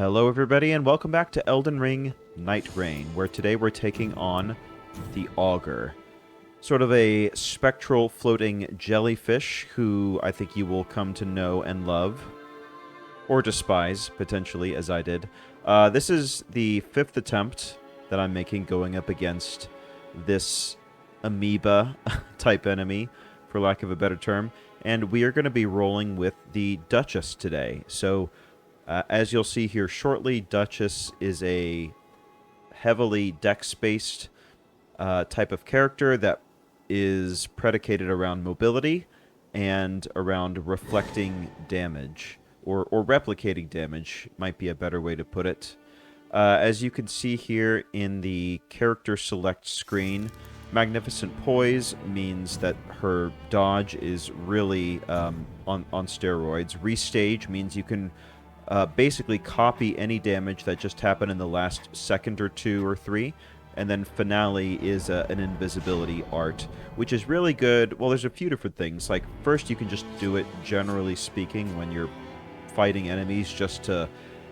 Hello everybody and welcome back to Elden Ring Nightreigne, where today we're taking on the Augur. Sort of a spectral floating jellyfish who I think you will come to know and love. Or despise, potentially, as I did. This is the 5th attempt that I'm making going up against this amoeba type enemy, for lack of a better term. And we are going to be rolling with the Duchess today. So, as you'll see here shortly, Duchess is a heavily dex-based type of character that is predicated around mobility and around reflecting damage, or replicating damage might be a better way to put it. As you can see here in the character select screen, Magnificent Poise means that her dodge is really on steroids. Restage means you can basically copy any damage that just happened in the last second or two or three. And then Finale is an invisibility art, which is really good. Well, there's a few different things. Like, first, you can just do it, generally speaking, when you're fighting enemies, just to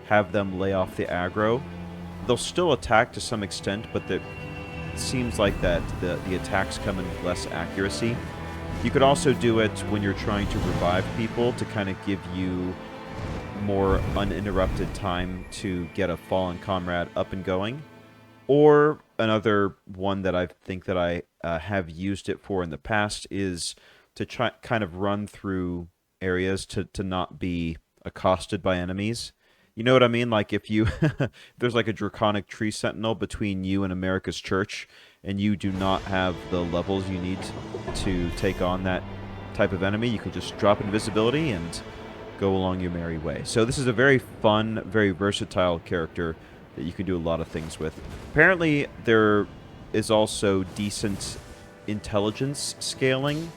have them lay off the aggro. They'll still attack to some extent, but it seems like that the attacks come in with less accuracy. You could also do it when you're trying to revive people to kind of give you more uninterrupted time to get a fallen comrade up and going. Or another one that I think that I have used it for in the past is to try kind of run through areas to not be accosted by enemies. You know what I mean? Like if you there's like a draconic tree sentinel between you and America's Church, and you do not have the levels you need to take on that type of enemy, you can just drop invisibility and go along your merry way. So this is a very fun, very versatile character that you can do a lot of things with. Apparently, there is also decent intelligence scaling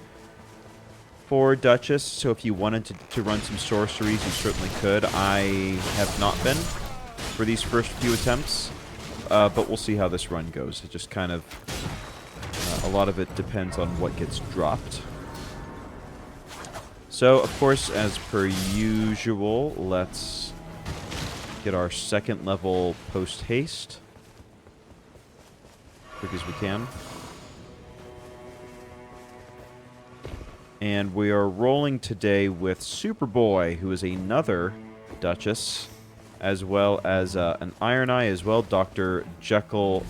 for Duchess, so if you wanted to run some sorceries, you certainly could. I have not been for these first few attempts, but we'll see how this run goes. It just kind of, a lot of it depends on what gets dropped. So, of course, as per usual, let's get our second level post-haste. Quick as we can. And we are rolling today with Superboy, who is another Duchess, as well as an Iron Eye as well, Dr. Jekyll,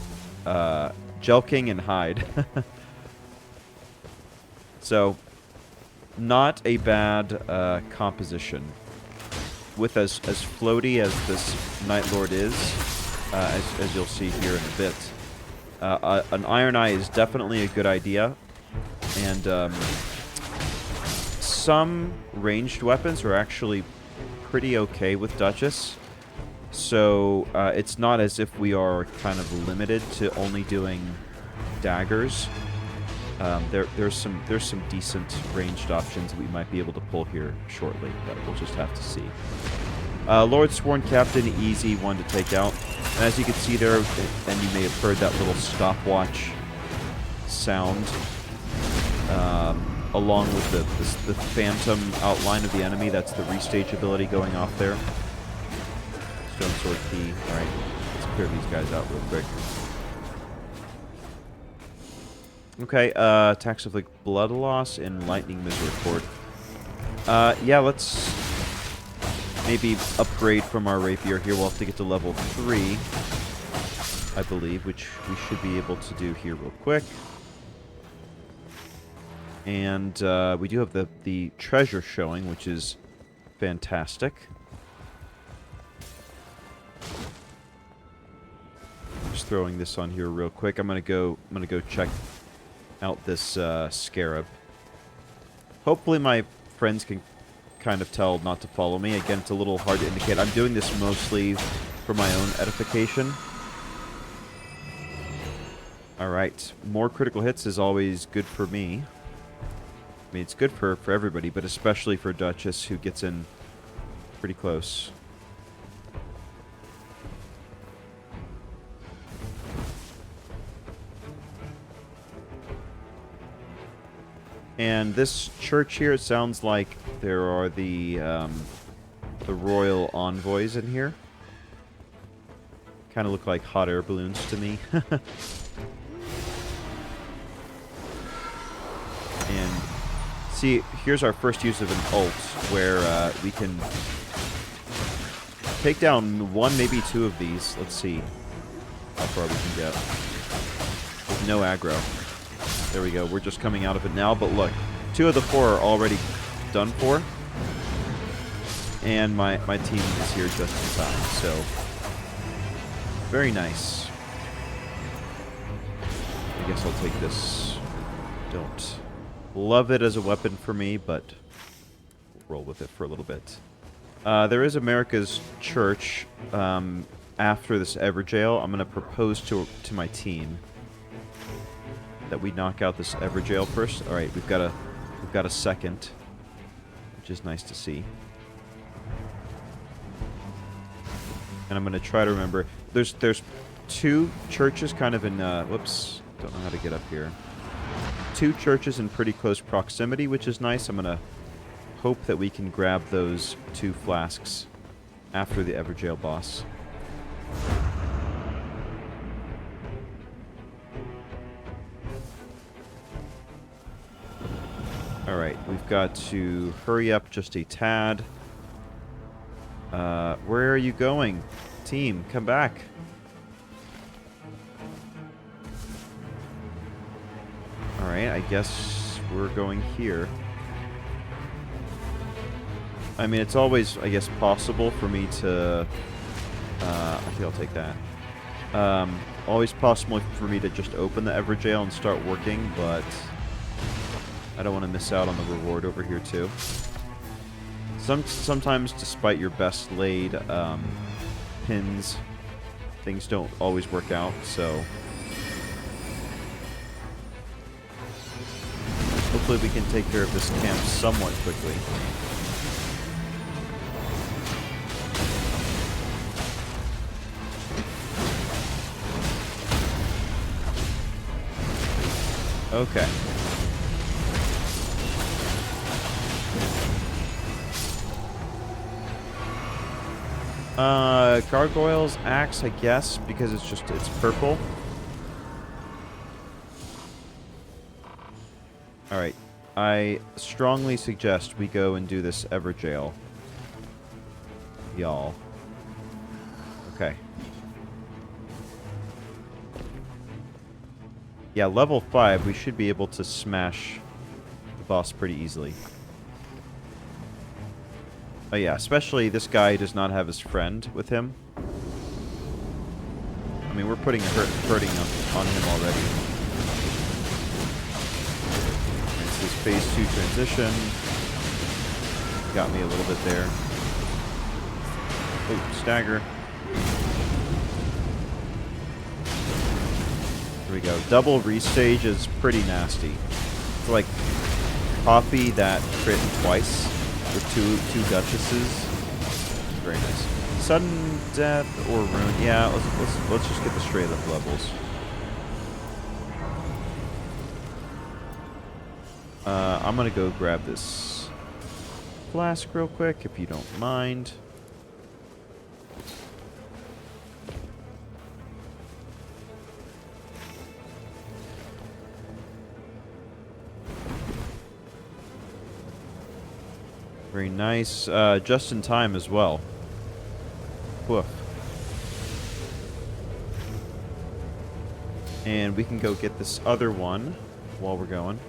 Jelking and Hyde. So, not a bad composition. With as floaty as this Nightlord is, as you'll see here in a bit, an Iron Eye is definitely a good idea, and some ranged weapons are actually pretty okay with Duchess, so it's not as if we are kind of limited to only doing daggers. There's some decent ranged options that we might be able to pull here shortly, but we'll just have to see. Lord Sworn Captain, easy one to take out. And as you can see there, and you may have heard that little stopwatch sound, along with the phantom outline of the enemy. That's the restage ability going off there. Stone Sword Key. Alright, let's clear these guys out real quick. Okay, attacks of like blood loss and lightning misericord. Yeah, let's maybe upgrade from our rapier here. We'll have to get to level 3, I believe, which we should be able to do here real quick. And we do have the treasure showing, which is fantastic. Just throwing this on here real quick. I'm gonna go check out this scarab. Hopefully my friends can kind of tell not to follow me. Again, it's a little hard to indicate. I'm doing this mostly for my own edification. Alright, more critical hits is always good for me. I mean, it's good for everybody, but especially for Duchess, who gets in pretty close. And this church here, it sounds like there are the royal envoys in here. Kind of look like hot air balloons to me. And see, here's our first use of an ult, where we can take down one, maybe two of these. Let's see how far we can get. With no aggro. There we go. We're just coming out of it now, but look. 2 of the 4 are already done for. And my team is here just in time, so very nice. I guess I'll take this. Don't love it as a weapon for me, but we'll roll with it for a little bit. There is America's Church after this Everjail. I'm going to propose to my team that we knock out this Everjail first. All right, we've got a second, which is nice to see. And I'm going to try to remember. There's 2 churches kind of in whoops, don't know how to get up here. 2 churches in pretty close proximity, which is nice. I'm going to hope that we can grab those 2 flasks after the Everjail boss. Alright, we've got to hurry up just a tad. Where are you going? Team, come back. Alright, I guess we're going here. I mean, it's always, I guess, possible for me to... I think I'll take that. Always possible for me to just open the Everjail and start working, but I don't want to miss out on the reward over here, too. Sometimes, despite your best laid pins, things don't always work out, so... Hopefully we can take care of this camp somewhat quickly. Okay. Gargoyle's axe, I guess, because it's purple. Alright. I strongly suggest we go and do this Everjail. Y'all. Okay. Yeah, level 5, we should be able to smash the boss pretty easily. Oh yeah, especially this guy does not have his friend with him. I mean, we're putting hurting on him already. It's this phase 2 transition. Got me a little bit there. Oh, stagger. There we go. Double restage is pretty nasty. It's like coffee that crit twice with two Duchesses. It's very nice. Sudden death or ruin. Yeah, let's just get the straight up levels. I'm gonna go grab this flask real quick if you don't mind. Very nice. Just in time as well. Woof. And we can go get this other one while we're going.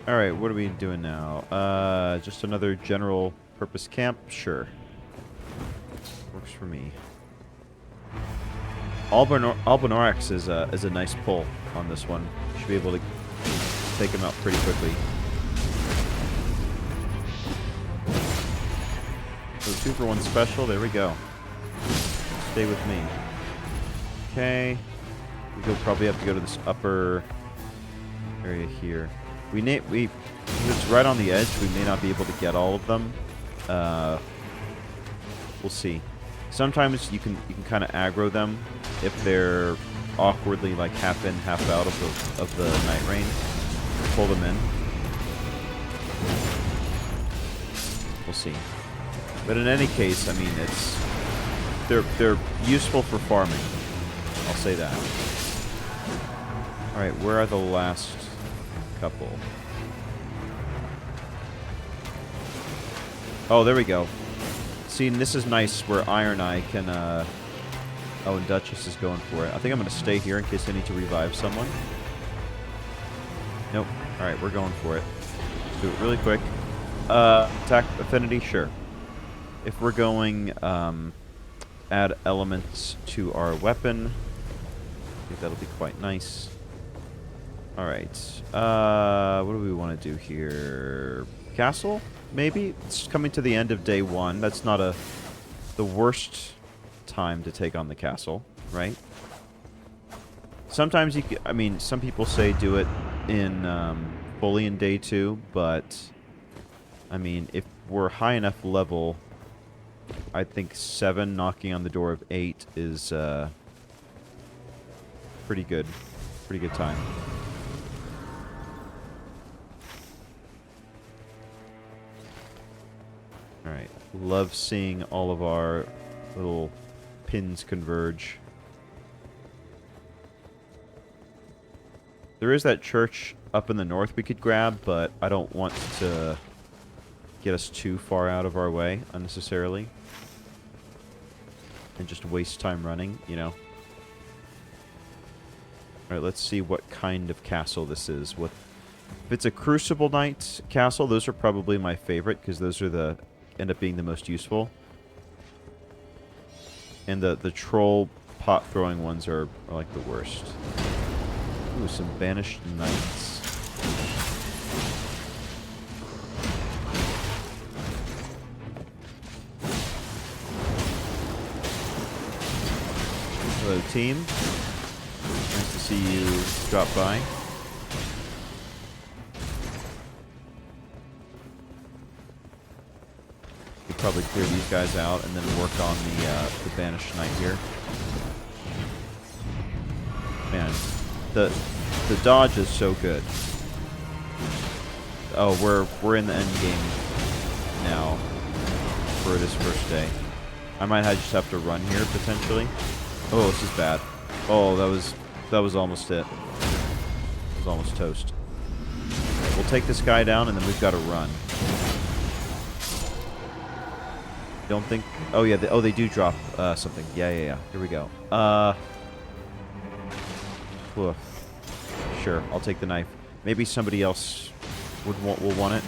Alright, what are we doing now? Just another general purpose camp? Sure. Works for me. Albanorax is a nice pull on this one. Should be able to take him out pretty quickly. So 2-for-1 special. There we go. Stay with me. Okay. We'll probably have to go to this upper area here. It's right on the edge. We may not be able to get all of them. We'll see. Sometimes you can kind of aggro them if they're awkwardly like half in, half out of the night rain. Pull them in. We'll see. But in any case, I mean, they're useful for farming. I'll say that. All right, where are the last couple? Oh, there we go. See, and this is nice where Iron Eye can, oh, and Duchess is going for it. I think I'm going to stay here in case I need to revive someone. Nope. Alright, we're going for it. Let's do it really quick. Attack affinity, sure. If we're going, add elements to our weapon, I think that'll be quite nice. Alright. What do we want to do here? Castle? Maybe? It's coming to the end of day 1. That's not the worst time to take on the castle, right? Sometimes I mean, some people say do it in fully in day 2, but I mean, if we're high enough level, I think 7 knocking on the door of 8 is pretty good. Pretty good time. Alright, love seeing all of our little pins converge. There is that church up in the north we could grab, but I don't want to get us too far out of our way unnecessarily. And just waste time running, you know. Alright, let's see what kind of castle this is. If it's a Crucible Knight castle, those are probably my favorite, because those are end up being the most useful. And the troll pot throwing ones are like the worst. Ooh, some banished knights. Hello, team. Nice to see you drop by. We probably clear these guys out and then work on the banished knight here. Man, the dodge is so good. Oh, we're in the end game now for this first day. I might just have to run here potentially. Oh, this is bad. Oh, that was almost it. It was almost toast. We'll take this guy down and then we've got to run. Don't think. Oh yeah. They do drop something. Yeah. Here we go. Woof. Sure, I'll take the knife. Maybe somebody else will want it.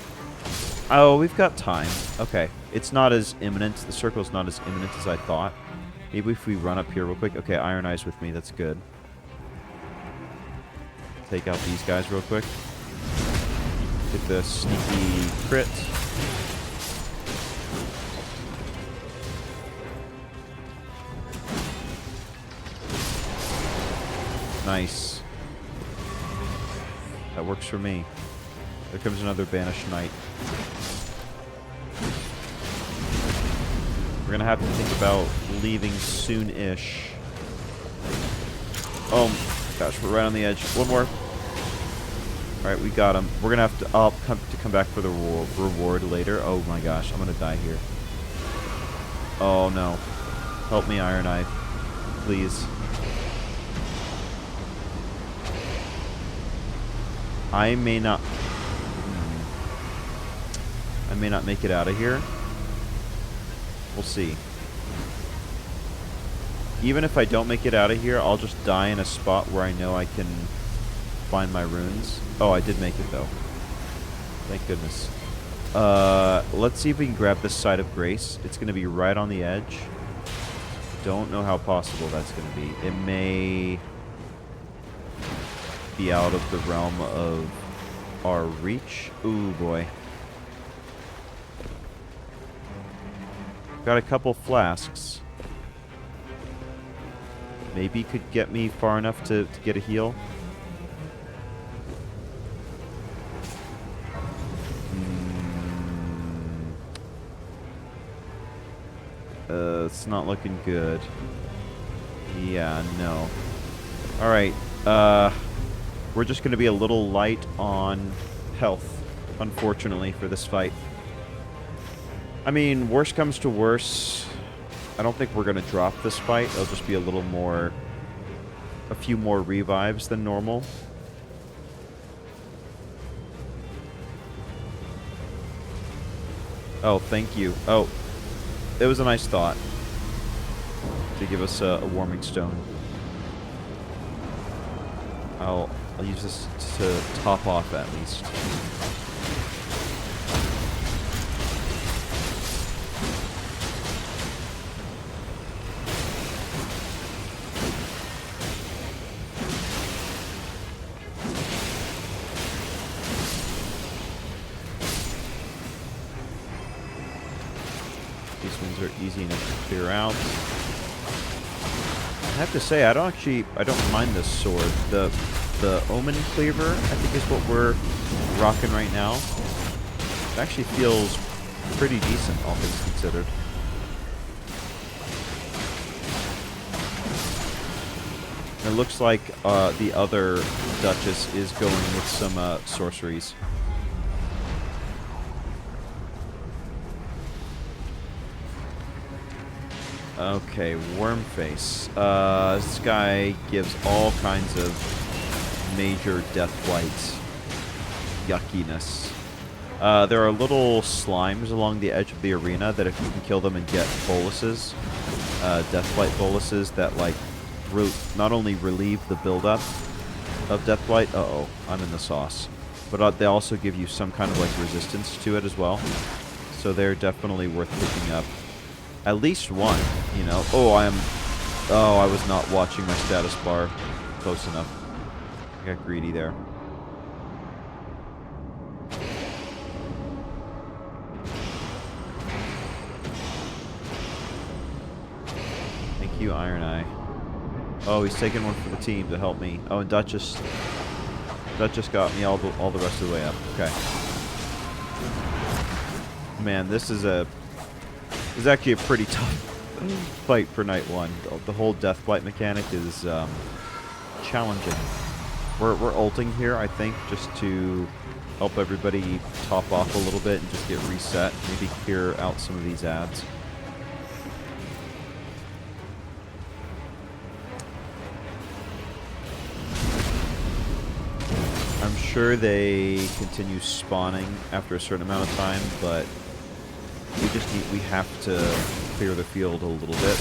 Oh, we've got time. Okay, it's not as imminent. The circle's not as imminent as I thought. Maybe if we run up here real quick. Okay, Iron Eye's with me. That's good. Take out these guys real quick. Get the sneaky crit. Nice. That works for me. There comes another banished knight. We're gonna have to think about leaving soon-ish. Oh gosh, we're right on the edge. One more. Alright, we got him. We're gonna have to. I'll come back for the reward later. Oh my gosh, I'm gonna die here. Oh no. Help me, Iron Eye. Please. I may not make it out of here. We'll see. Even if I don't make it out of here, I'll just die in a spot where I know I can find my runes. Oh, I did make it though. Thank goodness. Let's see if we can grab this side of grace. It's going to be right on the edge. Don't know how possible that's going to be. It may be out of the realm of our reach. Ooh, boy. Got a couple flasks. Maybe could get me far enough to get a heal. It's not looking good. Yeah, no. Alright, we're just going to be a little light on health, unfortunately, for this fight. I mean, worst comes to worst, I don't think we're going to drop this fight. It'll just be a little more... a few more revives than normal. Oh, thank you. Oh, it was a nice thought to give us a warming stone. I'll use this to top off at least. Are easy enough to clear out. I have to say, I don't mind this sword. The Omen Cleaver, I think, is what we're rocking right now. It actually feels pretty decent, all things considered. It looks like the other Duchess is going with some sorceries. Okay, Wormface. This guy gives all kinds of major deathblight yuckiness. There are little slimes along the edge of the arena that if you can kill them and get boluses, deathblight boluses that like not only relieve the buildup of deathblight. Uh-oh, I'm in the sauce. But they also give you some kind of like resistance to it as well. So they're definitely worth picking up. At least one, you know. Oh, I was not watching my status bar close enough. I got greedy there. Thank you, Iron Eye. Oh, he's taking one for the team to help me. Oh, and Duchess got me all the rest of the way up. Okay. Man, this is actually a pretty tough fight for night one. The whole Deathblight mechanic is challenging. We're ulting here, I think, just to help everybody top off a little bit and just get reset. Maybe clear out some of these ads. I'm sure they continue spawning after a certain amount of time, but we have to clear the field a little bit.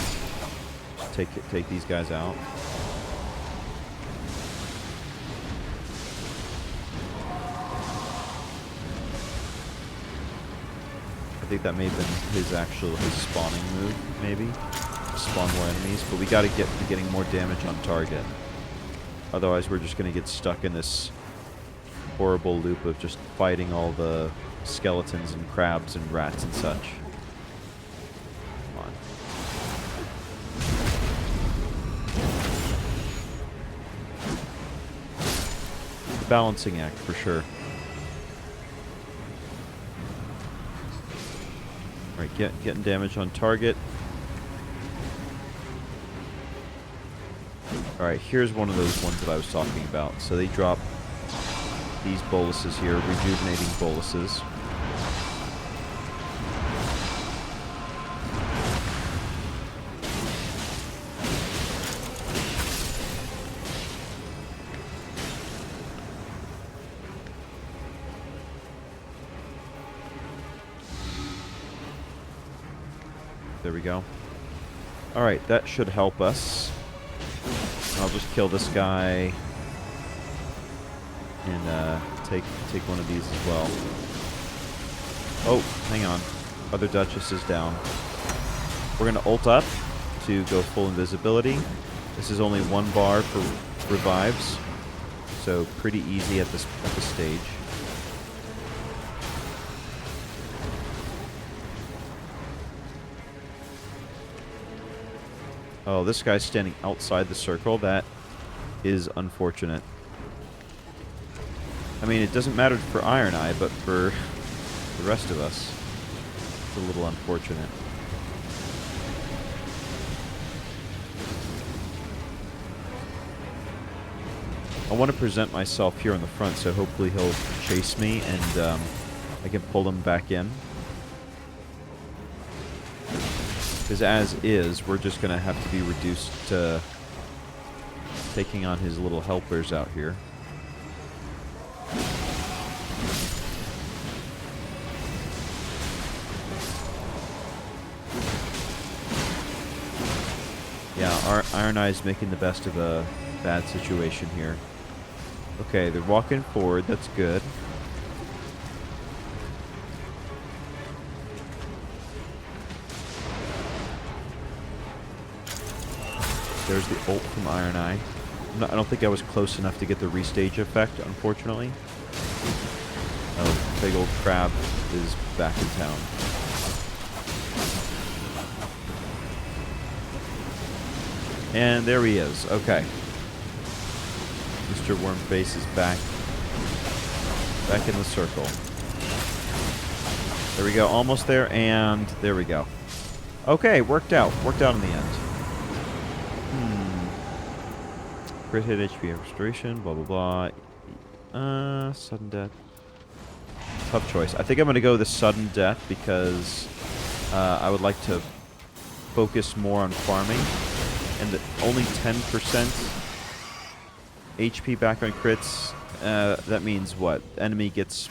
Just take these guys out. I think that may have been his spawning move, maybe. Spawn more enemies, but we gotta get to getting more damage on target. Otherwise we're just gonna get stuck in this horrible loop of just fighting all the skeletons and crabs and rats and such. Come on. Balancing act for sure. Alright, getting damage on target. Alright, here's one of those ones that I was talking about. So they drop these boluses here, rejuvenating boluses. There we go. Alright, that should help us. I'll just kill this guy and take one of these as well. Oh, hang on. Other Duchess is down. We're going to ult up to go full invisibility. This is only 1 bar for revives, so pretty easy at this stage. Oh, this guy's standing outside the circle. That is unfortunate. I mean, it doesn't matter for Iron Eye, but for the rest of us, it's a little unfortunate. I want to present myself here in the front, so hopefully he'll chase me and I can pull him back in. Because as is, we're just going to have to be reduced to taking on his little helpers out here. Yeah, our Iron Eye's making the best of a bad situation here. Okay, they're walking forward. That's good. There's the ult from Iron Eye. I don't think I was close enough to get the restage effect, unfortunately. Oh, big old crab is back in town. And there he is. Okay. Mr. Wormface is back. Back in the circle. There we go. Almost there. And there we go. Okay. Worked out. Worked out in the end. Crit hit, HP restoration, blah, blah, blah. Sudden death. Tough choice. I think I'm going to go with the sudden death because I would like to focus more on farming. And only 10% HP back on crits. That means what? Enemy gets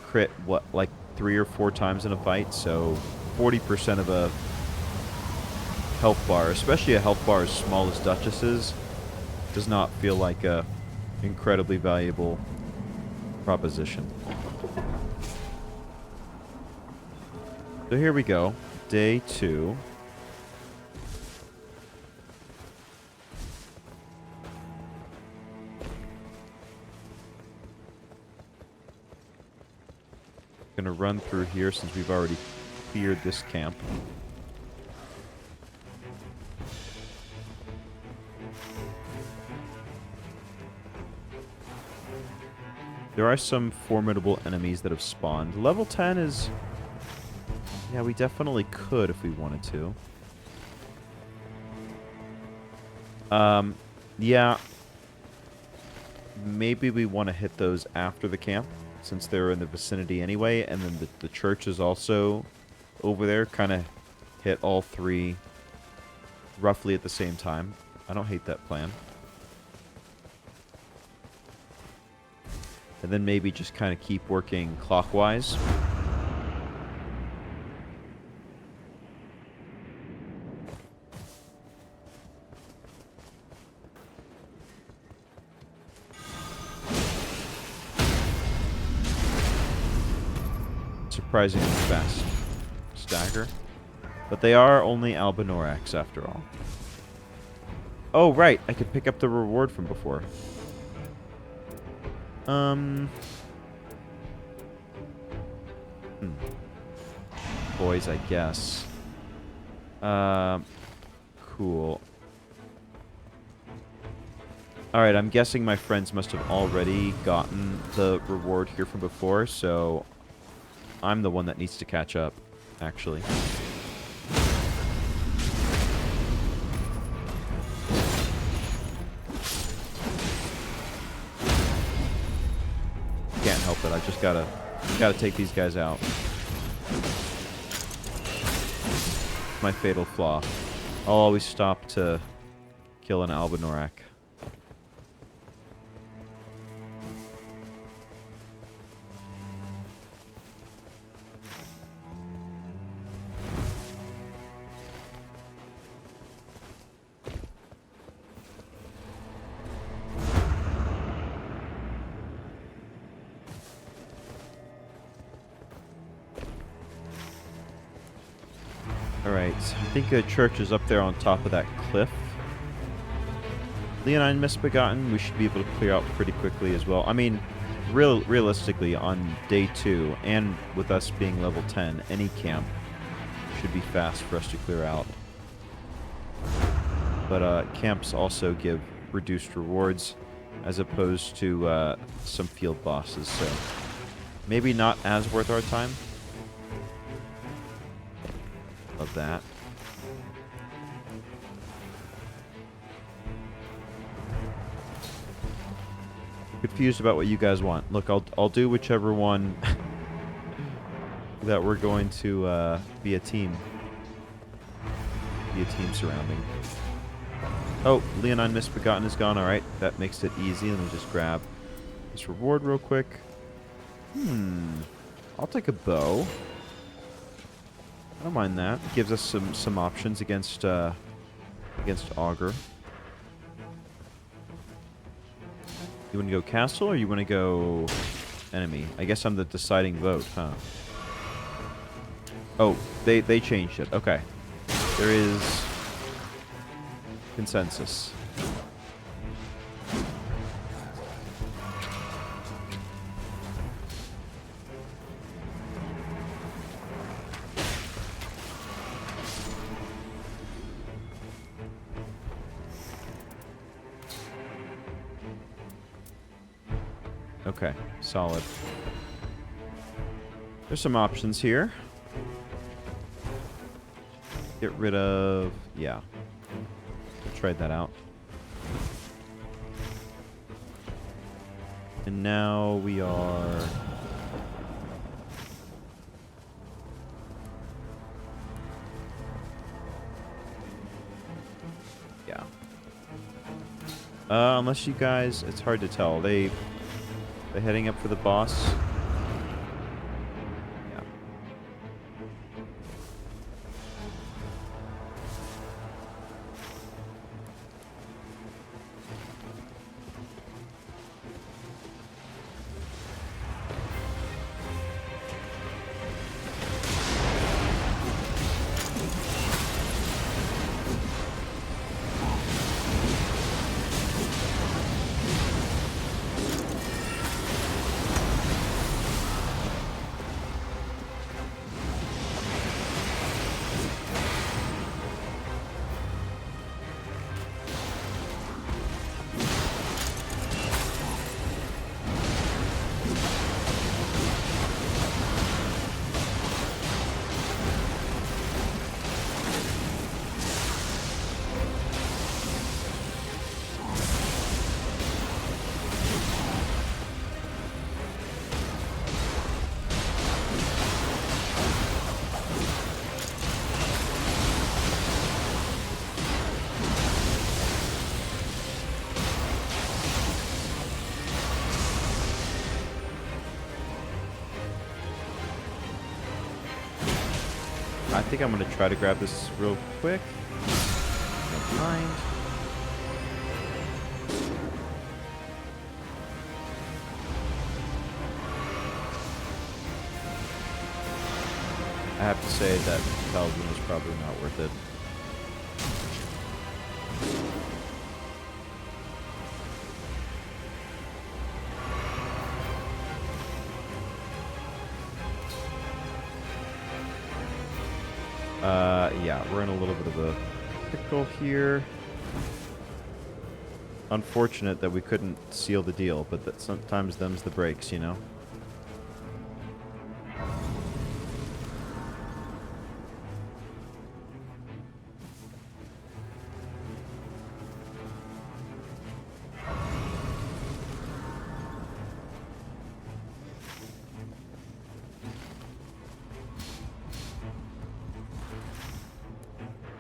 crit, what, like 3 or 4 times in a fight? So 40% of a health bar, especially a health bar as small as Duchess's, does not feel like a incredibly valuable proposition. So here we go. Day 2. Gonna run through here since we've already cleared this camp. There are some formidable enemies that have spawned. Level 10 is... yeah, we definitely could if we wanted to. Yeah. Maybe we want to hit those after the camp, since they're in the vicinity anyway, and then the church is also over there. Kind of hit all 3 roughly at the same time. I don't hate that plan. And then maybe just kind of keep working clockwise. Surprisingly fast stagger. But they are only Albanorax after all. Oh, right. I could pick up the reward from before. Boys, I guess. Cool. Alright, I'm guessing my friends must have already gotten the reward here from before, so I'm the one that needs to catch up, actually. Can't help it. I just gotta take these guys out. My fatal flaw. I'll always stop to kill an Albanorak. Alright, I think a church is up there on top of that cliff. Leonine Misbegotten, we should be able to clear out pretty quickly as well. I mean, realistically, on day 2, and with us being level 10, any camp should be fast for us to clear out. But camps also give reduced rewards as opposed to some field bosses, so maybe not as worth our time. Love that. Confused about what you guys want. Look, I'll do whichever one that we're going to be a team. Be a team surrounding. Oh, Leonine Misbegotten is gone. Alright, that makes it easy. Let me just grab this reward real quick. I'll take a bow. I don't mind that. It gives us some options against Augur. You want to go castle or you want to go enemy? I guess I'm the deciding vote, huh? Oh, they changed it. Okay. There is consensus. Okay, solid. There's some options here. Get rid of... yeah. Tried that out. And now we are... yeah. Unless you guys... it's hard to tell. They're heading up for the boss. Yeah. I think I'm going to try to grab this real quick. Don't mind. I have to say that talisman is probably not worth it. Yeah, we're in a little bit of a pickle here. Unfortunate that we couldn't seal the deal, but that sometimes them's the breaks, you know?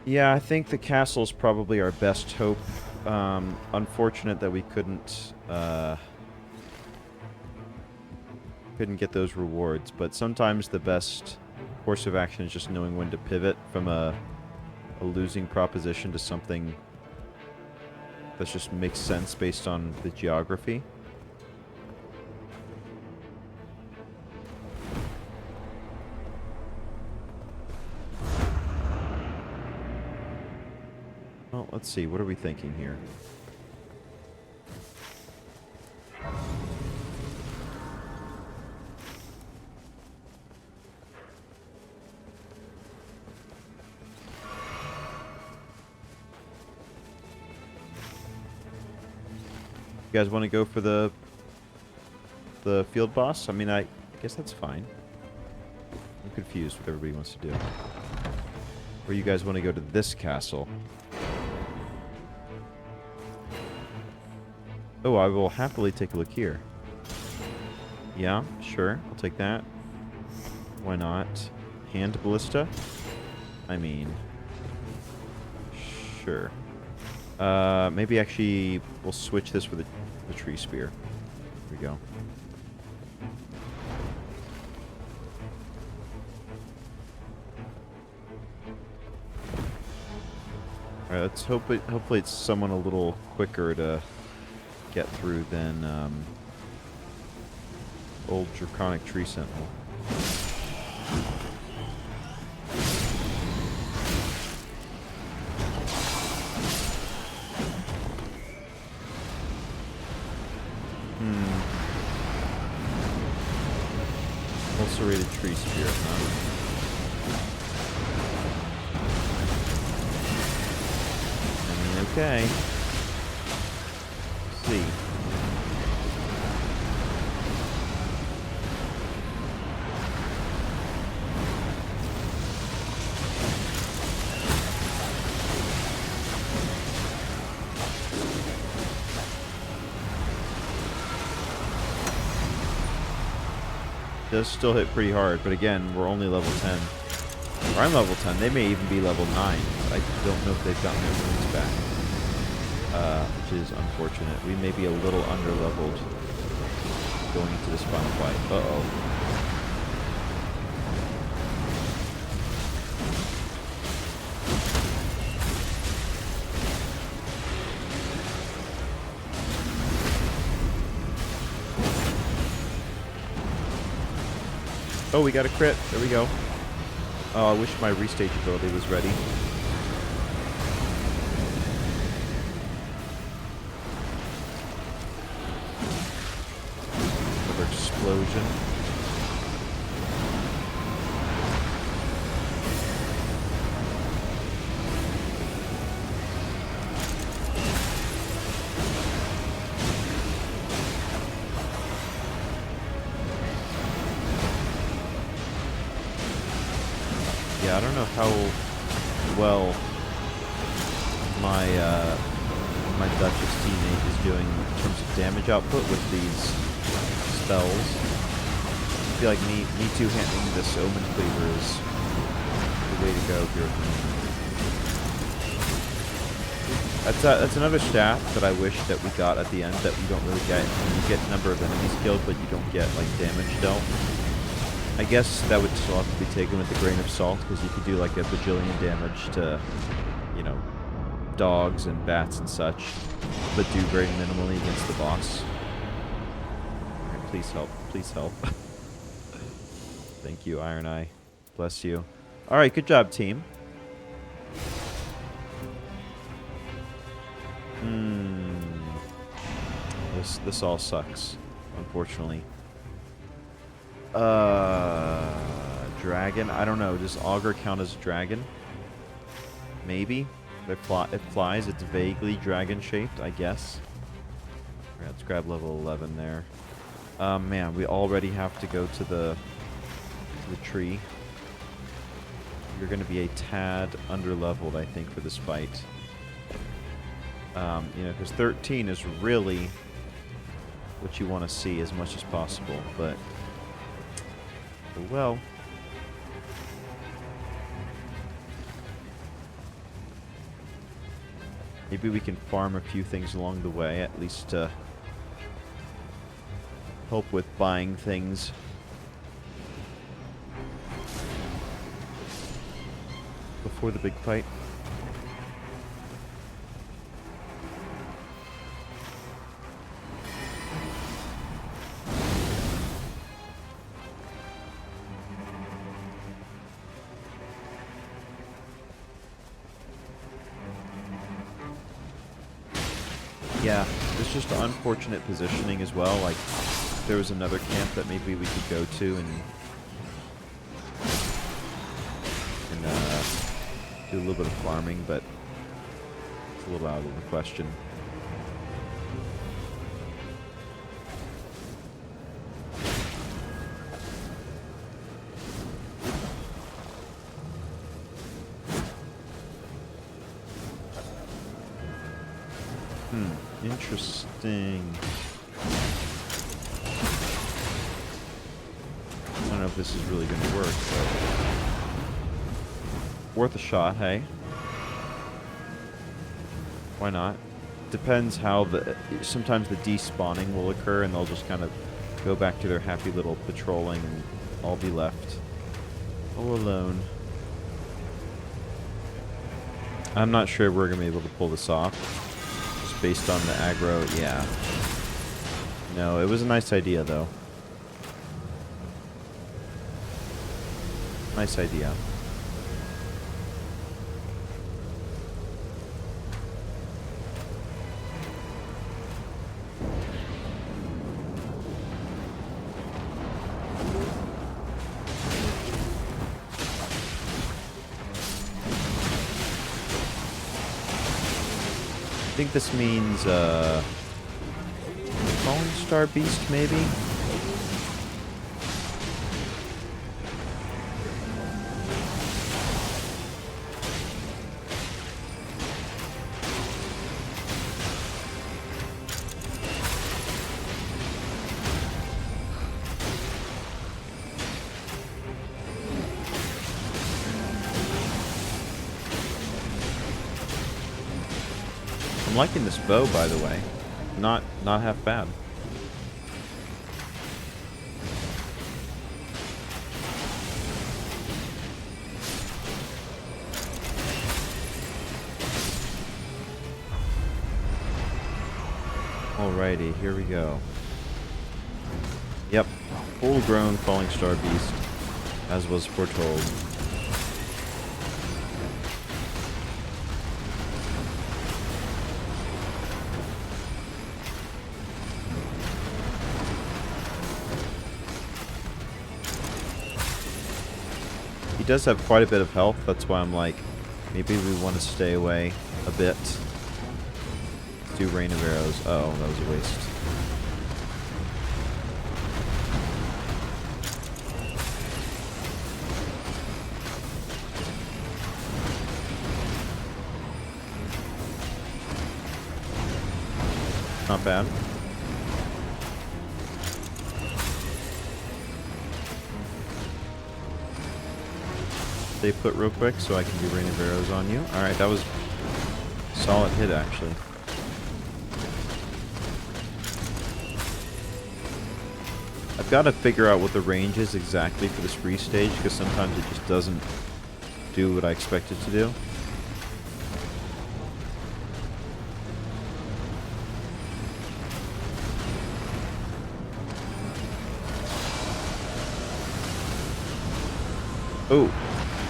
Yeah, I think the castle's probably our best hope. Unfortunate that we couldn't get those rewards, but sometimes the best course of action is just knowing when to pivot from a losing proposition to something that just makes sense based on the geography. Well, let's see. What are we thinking here? guys want to go for the field boss? I mean, I guess that's fine. I'm confused what everybody wants to do. Or you guys want to go to this castle? Oh, I will happily take a look here. Yeah, sure. I'll take that. Why not? Hand ballista? I mean... Sure. Maybe actually we'll switch this for the tree spear. Here we go. Alright, let's hope hopefully it's someone a little quicker to get through than old Draconic Tree Sentinel. Ulcerated Tree Spear, huh? Okay. Let's see. Does still hit pretty hard, but again, we're only level 10. Or I'm level 10. They may even be level 9. I don't know if they've gotten their wounds back. Which is unfortunate. We may be a little under-leveled going into this final fight. Uh-oh. Oh, we got a crit. There we go. Oh, I wish my restage ability was ready. Another explosion. Yeah, I don't know how well my Duchess teammate is doing in terms of damage output with these spells. I feel like me two-handing this Omen Cleaver is the way to go here. That's another stat that I wish that we got at the end that we don't really get. You get a number of enemies killed, but you don't get like damage dealt. I guess that would still have to be taken with a grain of salt, because you could do like a bajillion damage to, you know, dogs and bats and such, but do very minimally against the boss. Right, please help. Please help. Thank you, Iron Eye. Bless you. Alright, good job, team. This all sucks, unfortunately. Dragon? I don't know. Does Augur count as a dragon? Maybe. It flies. It's vaguely dragon-shaped, I guess. Alright, let's grab level 11 there. Man, we already have to go to the tree. You're going to be a tad under-leveled, I think, for this fight. You know, because 13 is really what you want to see as much as possible, but... well... maybe we can farm a few things along the way, at least to help with buying things. Before the big fight. Yeah, it's just unfortunate positioning as well. Like, there was another camp that maybe we could go to and do a little bit of farming, but it's a little out of the question. Interesting. I don't know if this is really going to work, but worth a shot, hey? Why not? Depends how sometimes the despawning will occur and they'll just kind of go back to their happy little patrolling and I'll be left all alone. I'm not sure we're going to be able to pull this off. Just based on the aggro, yeah. No, it was a nice idea though. Nice idea. I think this means, Falling Star Beast, maybe? I'm liking this bow, by the way. Not half bad. Alrighty, here we go. Yep, full-grown Falling Star Beast, as was foretold. He does have quite a bit of health, that's why I'm like, maybe we want to stay away a bit. Let's do Rain of Arrows. Oh, that was a waste. Not bad. Stay put real quick so I can do Rain of Arrows on you. Alright, that was a solid hit actually. I've got to figure out what the range is exactly for this restage because sometimes it just doesn't do what I expect it to do. Oh.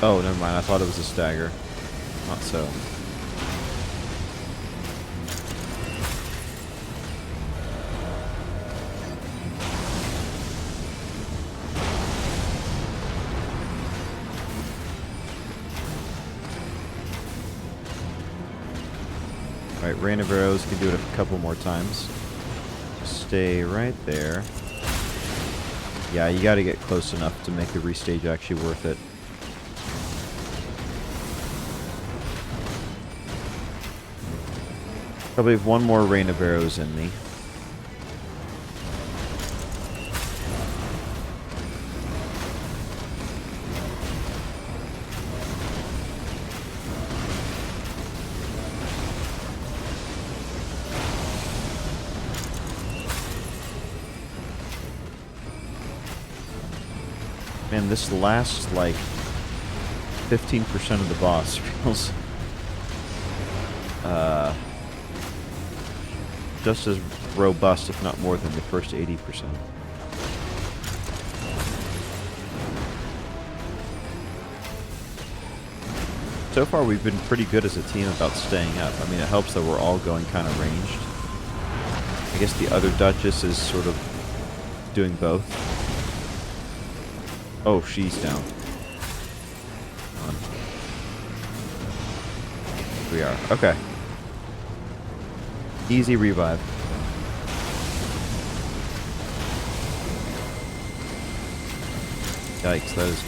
Oh, never mind. I thought it was a stagger. Not so. Alright, Rain of Arrows can do it a couple more times. Stay right there. Yeah, you gotta get close enough to make the restage actually worth it. Probably have one more Rain of Arrows in me. Man, this last, like, 15% of the boss feels just as robust, if not more, than the first 80%. So far, we've been pretty good as a team about staying up. I mean, it helps that we're all going kind of ranged. I guess the other Duchess is sort of doing both. Oh, she's down. We are. Okay. Easy revive. Yikes, that is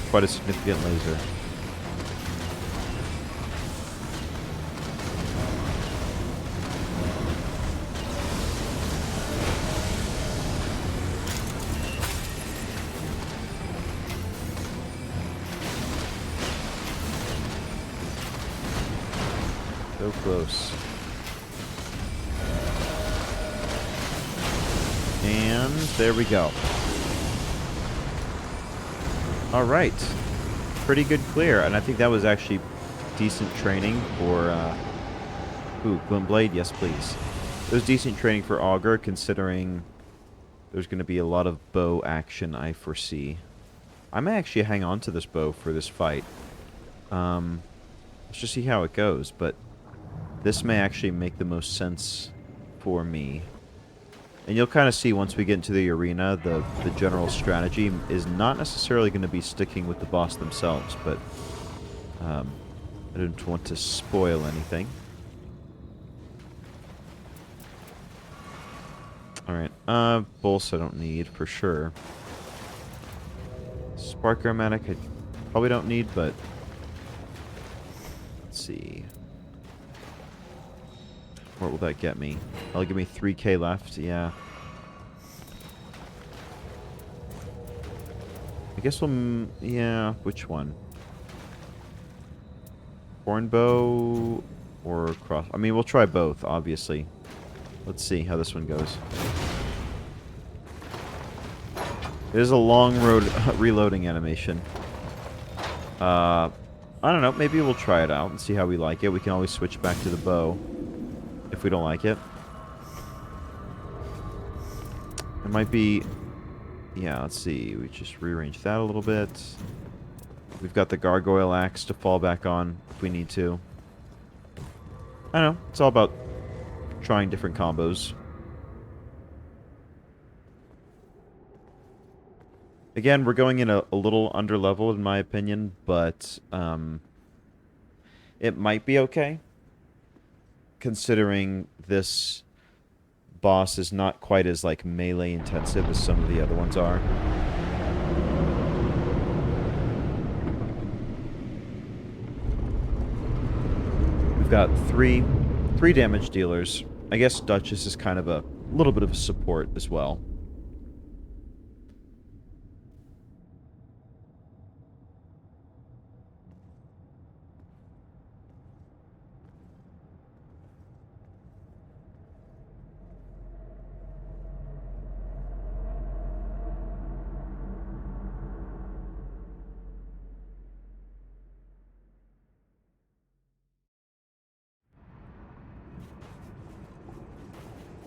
quite a significant laser. So close. And there we go. All right. Pretty good clear. And I think that was actually decent training for... ooh, Glintblade? Yes, please. It was decent training for Augur, considering there's going to be a lot of bow action, I foresee. I may actually hang on to this bow for this fight. Let's just see how it goes, but this may actually make the most sense for me. And you'll kind of see once we get into the arena, the general strategy is not necessarily going to be sticking with the boss themselves, but I don't want to spoil anything. Alright, Bolts I don't need, for sure. Spark Aromatic I probably don't need, but... Let's see. What will that get me? That'll give me 3k left, yeah. I guess we'll... yeah, which one? Hornbow or cross... I mean, we'll try both, obviously. Let's see how this one goes. It is a long road reloading animation. I don't know. Maybe we'll try it out and see how we like it. We can always switch back to the bow if we don't like it. It might be... yeah, let's see. We just rearrange that a little bit. We've got the gargoyle axe to fall back on if we need to. I don't know. It's all about trying different combos. Again, we're going in a little underleveled in my opinion, but it might be okay, considering this boss is not quite as like melee intensive as some of the other ones are. We've got three damage dealers. I guess Duchess is kind of a little bit of a support as well.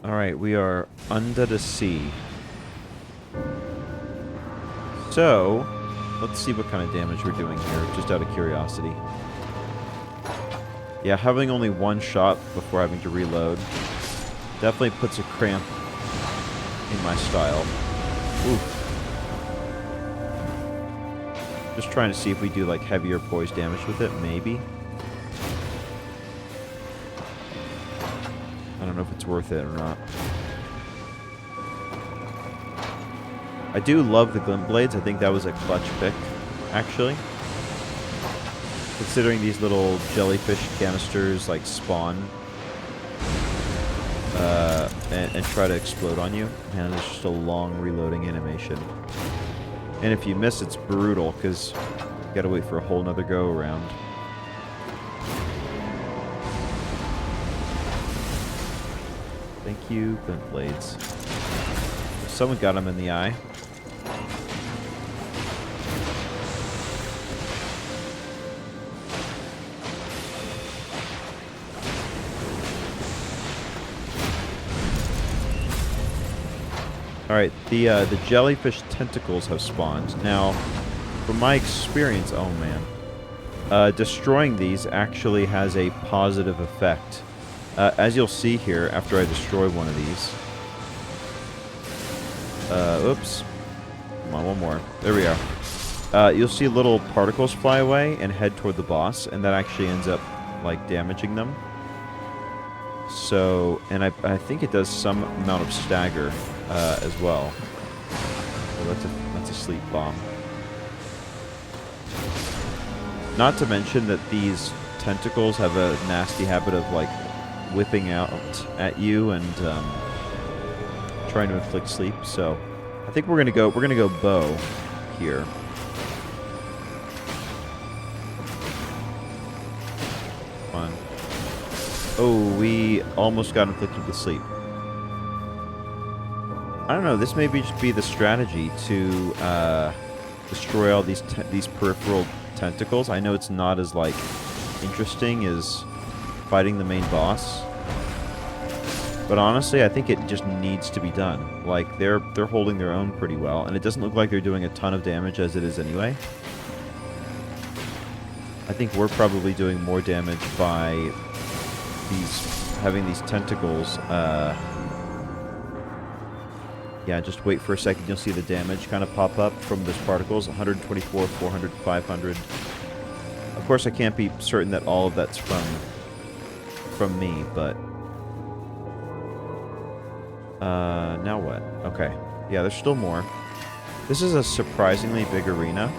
Alright, we are under the sea. So, let's see what kind of damage we're doing here, just out of curiosity. Yeah, having only one shot before having to reload definitely puts a cramp in my style. Oof. Just trying to see if we do like heavier poise damage with it, maybe. I don't know if it's worth it or not. I do love the glint blades. I think that was a clutch pick, actually. Considering these little jellyfish canisters like spawn and try to explode on you. Man, it's just a long reloading animation. And if you miss, it's brutal because you gotta wait for a whole nother go around. Thank you, glint blades. Someone got him in the eye. Alright, the jellyfish tentacles have spawned. Now, from my experience, oh man, destroying these actually has a positive effect. As you'll see here, after I destroy one of these... oops. Come on, one more. There we are. You'll see little particles fly away and head toward the boss, and that actually ends up, like, damaging them. So, and I think it does some amount of stagger, as well. So that's a sleep bomb. Not to mention that these tentacles have a nasty habit of, like, whipping out at you and trying to inflict sleep. So I think we're gonna go bow here. Come on. Oh, we almost got inflicted with sleep. I don't know. This may just be the strategy to destroy all these peripheral tentacles. I know it's not as like interesting as fighting the main boss, but honestly, I think it just needs to be done. Like they're holding their own pretty well, and it doesn't look like they're doing a ton of damage as it is anyway. I think we're probably doing more damage by having these tentacles. Yeah, just wait for a second. You'll see the damage kind of pop up from those particles. 124, 400, 500. Of course, I can't be certain that all of that's from me, but now what? Okay. Yeah, there's still more. This is a surprisingly big arena.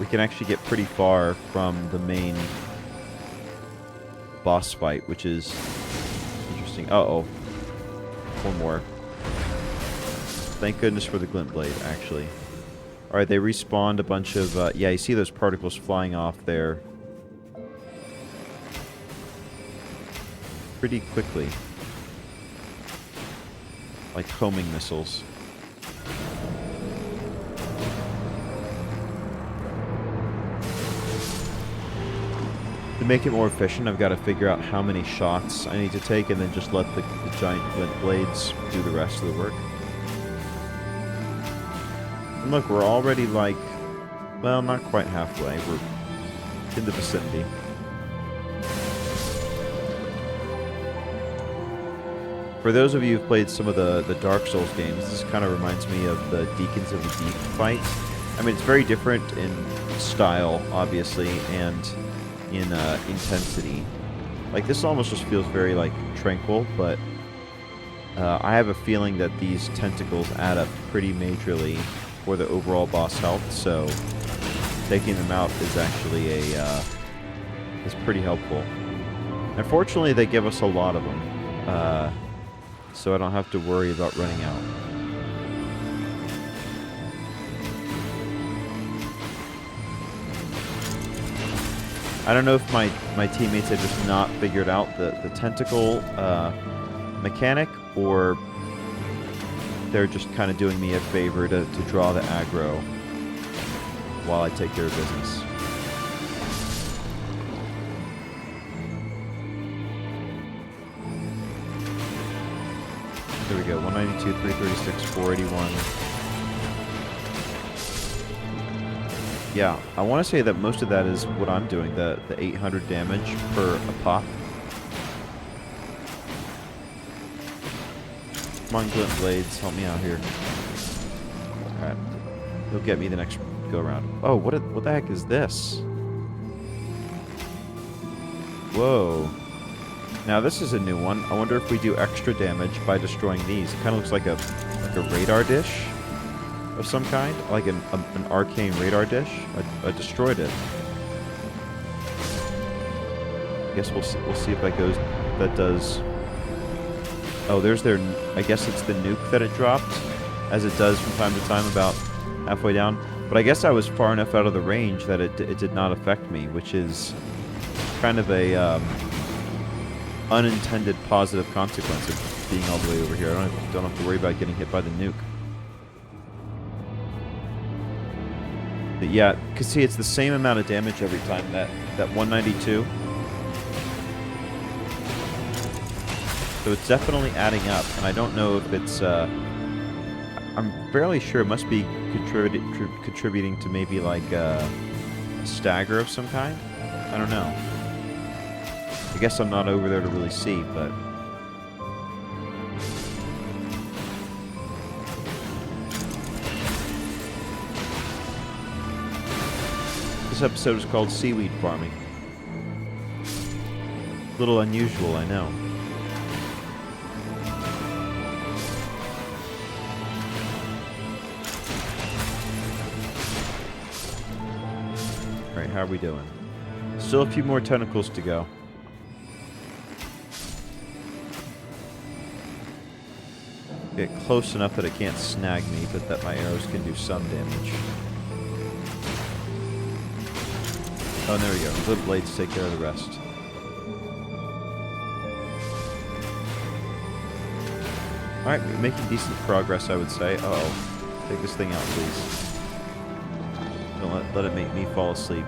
We can actually get pretty far from the main boss fight, which is interesting. Uh-oh. One more. Thank goodness for the glint blade, actually. Alright, they respawned a bunch of... yeah, you see those particles flying off there pretty quickly. Like homing missiles. To make it more efficient, I've got to figure out how many shots I need to take and then just let the giant glint blades do the rest of the work. And look, we're already like, well, not quite halfway. We're in the vicinity. For those of you who've played some of the Dark Souls games, this kind of reminds me of the Deacons of the Deep fight. I mean, it's very different in style, obviously, and in intensity. Like, this almost just feels very, like, tranquil, but I have a feeling that these tentacles add up pretty majorly for the overall boss health, so taking them out is actually is pretty helpful. Unfortunately, they give us a lot of them, so I don't have to worry about running out. I don't know if my teammates had just not figured out the tentacle mechanic, or they're just kind of doing me a favor to draw the aggro while I take care of business. There we go, 192, 336, 481. Yeah, I want to say that most of that is what I'm doing, the 800 damage per a pop. Come on, glint blades, help me out here. Alright, he'll get me the next go around. Oh, what the heck is this? Whoa. Now this is a new one. I wonder if we do extra damage by destroying these. It kind of looks like a radar dish of some kind, like an arcane radar dish. I destroyed it. I guess we'll see if that goes. That does. Oh, there's their. I guess it's the nuke that it dropped, as it does from time to time, about halfway down. But I guess I was far enough out of the range that it did not affect me, which is kind of a unintended positive consequence of being all the way over here. I don't have to worry about getting hit by the nuke. But yeah, because see, it's the same amount of damage every time, that 192. So it's definitely adding up, and I don't know if it's, I'm fairly sure it must be contributing to maybe like a stagger of some kind. I don't know. I guess I'm not over there to really see, but... This episode is called Seaweed Farming. A little unusual, I know. Alright, how are we doing? Still a few more tentacles to go. Get close enough that it can't snag me, but that my arrows can do some damage. Oh, and there we go. Good blades take care of the rest. Alright, making decent progress, I would say. Uh-oh. Take this thing out, please. Don't let it make me fall asleep.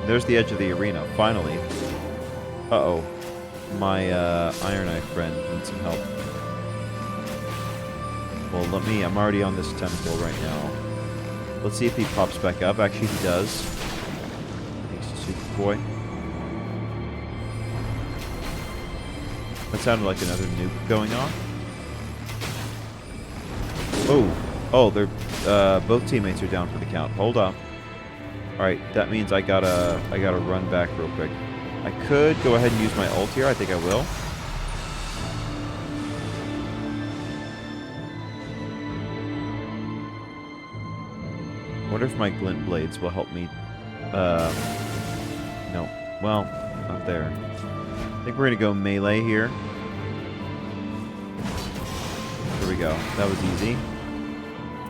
There's the edge of the arena, finally. Uh-oh. My Iron Eye friend needs some help. Well, I'm already on this tentacle right now. Let's see if he pops back up. Actually, he does. Thanks to Super Boy. That sounded like another nuke going off. Oh, they're both teammates are down for the count. Hold up. All right, that means I gotta run back real quick. I could go ahead and use my ult here. I think I will. I wonder if my glint blades will help me. No. Well, not there. I think we're gonna go melee here. There we go. That was easy.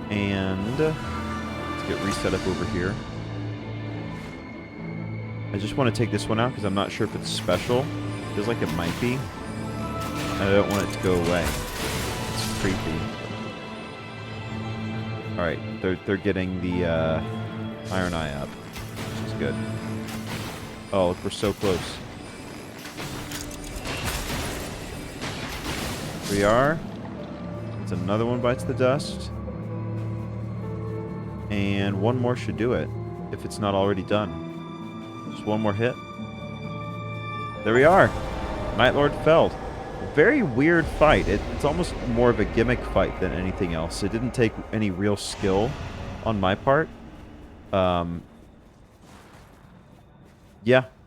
And let's get reset up over here. I just want to take this one out because I'm not sure if it's special. Feels like it might be. And I don't want it to go away. It's creepy. Alright, they're getting the Iron Eye up, which is good. Oh, look, we're so close. Here we are. It's another one bites the dust. And one more should do it, if it's not already done. Just one more hit. There we are. Nightlord felled. Very weird fight. It's almost more of a gimmick fight than anything else. It didn't take any real skill on my part. Yeah,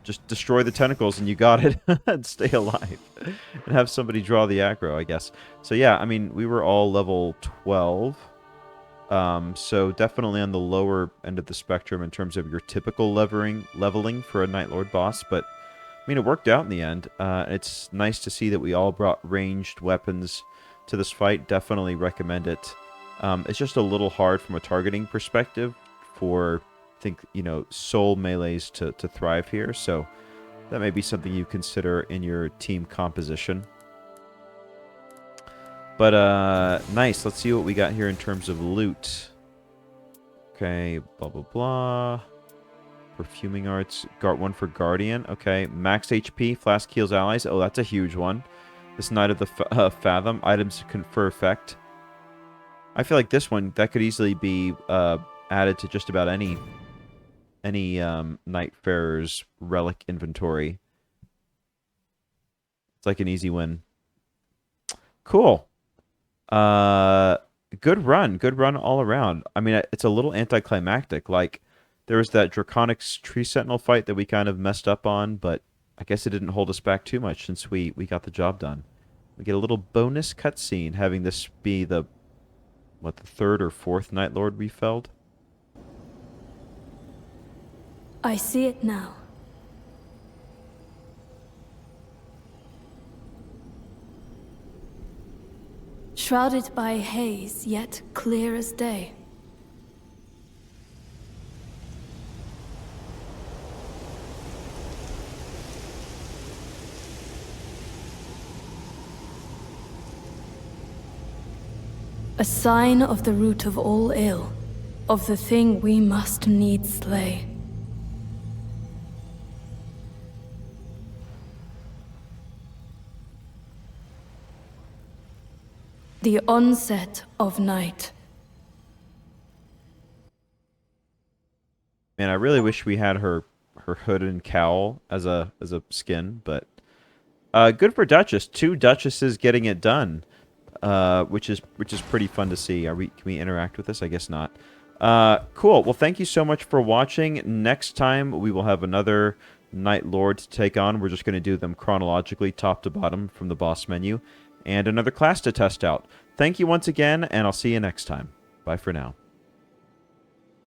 just destroy the tentacles and you got it. And stay alive. And have somebody draw the aggro, I guess. So yeah, I mean, we were all level 12. So definitely on the lower end of the spectrum in terms of your typical leveling for a Nightlord boss, but I mean, it worked out in the end. It's nice to see that we all brought ranged weapons to this fight. Definitely recommend it. It's just a little hard from a targeting perspective for, I think, soul melees to thrive here, so that may be something you consider in your team composition. But, nice. Let's see what we got here in terms of loot. Okay, blah, blah, blah. Perfuming arts. One for Guardian. Okay, max HP. Flask heals allies. Oh, that's a huge one. This Knight of the Fathom. Items confer effect. I feel like this one, that could easily be added to just about any Nightfarers relic inventory. It's like an easy win. Cool. Good run all around. I mean, it's a little anticlimactic. Like, there was that Draconic Tree Sentinel fight that we kind of messed up on, but I guess it didn't hold us back too much since we got the job done. We get a little bonus cutscene, having this be the third or fourth Nightlord we felled. I see it now. Shrouded by haze, yet clear as day. A sign of the root of all ill, of the thing we must needs slay. The onset of night. Man, I really wish we had her hood and cowl as a skin, but good for Duchess. 2 Duchesses getting it done, which is pretty fun to see. Can we interact with this? I guess not. Cool. Well, thank you so much for watching. Next time we will have another Nightlord to take on. We're just going to do them chronologically, top to bottom from the boss menu. And another class to test out. Thank you once again, and I'll see you next time. Bye for now.